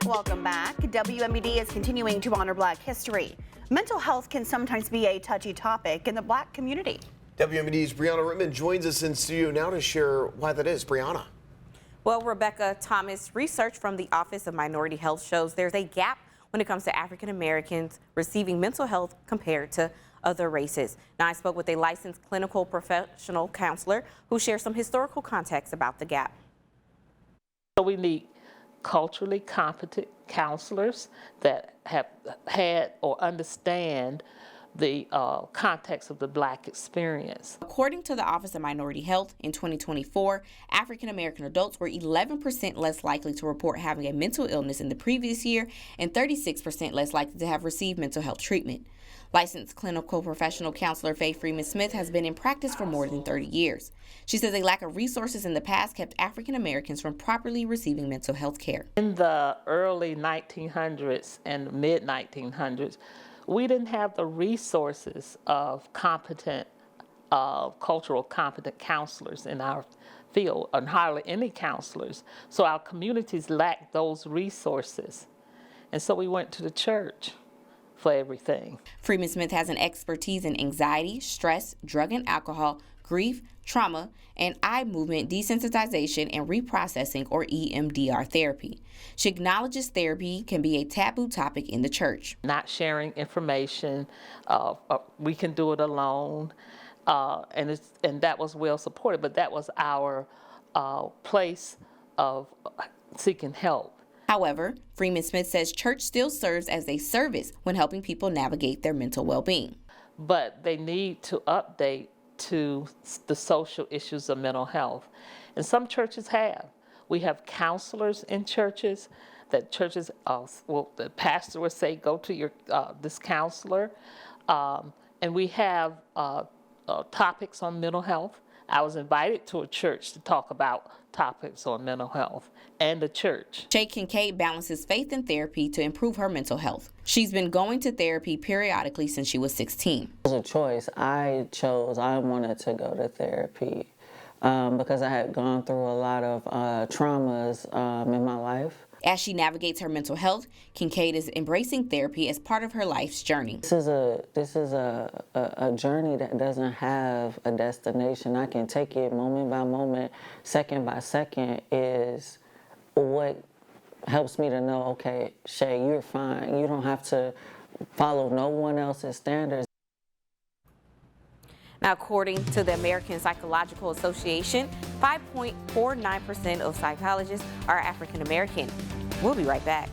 Welcome back. WMBD is continuing to honor Black history. Mental health can sometimes be a touchy topic in the Black community. WMBD's Brianna Rittman joins us in studio now to share why that is. Brianna. Well, Rebecca Thomas, research from the Office of Minority Health shows there's a gap when it comes to African Americans receiving mental health compared to other races. Now, I spoke with a licensed clinical professional counselor who shares some historical context about the gap. So we need culturally competent counselors that have had or understand the context of the Black experience. According to the Office of Minority Health, in 2024, African American adults were 11% less likely to report having a mental illness in the previous year and 36% less likely to have received mental health treatment. Licensed clinical professional counselor Faye Freeman Smith has been in practice for more than 30 years. She says a lack of resources in the past kept African Americans from properly receiving mental health care. In the early 1900s and mid 1900s, we didn't have the resources of competent, cultural competent counselors in our field, and hardly any counselors. So our communities lacked those resources. And so we went to the church for everything. Freeman Smith has an expertise in anxiety, stress, drug and alcohol, grief, trauma, and eye movement desensitization and reprocessing, or EMDR therapy. She acknowledges therapy can be a taboo topic in the church. Not sharing information, we can do it alone, and that was well supported, but that was our place of seeking help. However, Freeman Smith says church still serves as a service when helping people navigate their mental well-being. But they need to update to the social issues of mental health. And some churches have. We have counselors in churches that churches, well, the pastor would say, go to your this counselor. And we have topics on mental health. I was invited to a church to talk about topics on mental health and the church. Shay Kincaid balances faith and therapy to improve her mental health. She's been going to therapy periodically since she was 16. It was a choice. I wanted to go to therapy because I had gone through a lot of traumas in my life. As she navigates her mental health, Kincaid is embracing therapy as part of her life's journey. This is a journey that doesn't have a destination. I can take it moment by moment, second by second is what helps me to know, okay, Shay, you're fine. You don't have to follow no one else's standards. Now, according to the American Psychological Association, 5.49% of psychologists are African American. We'll be right back.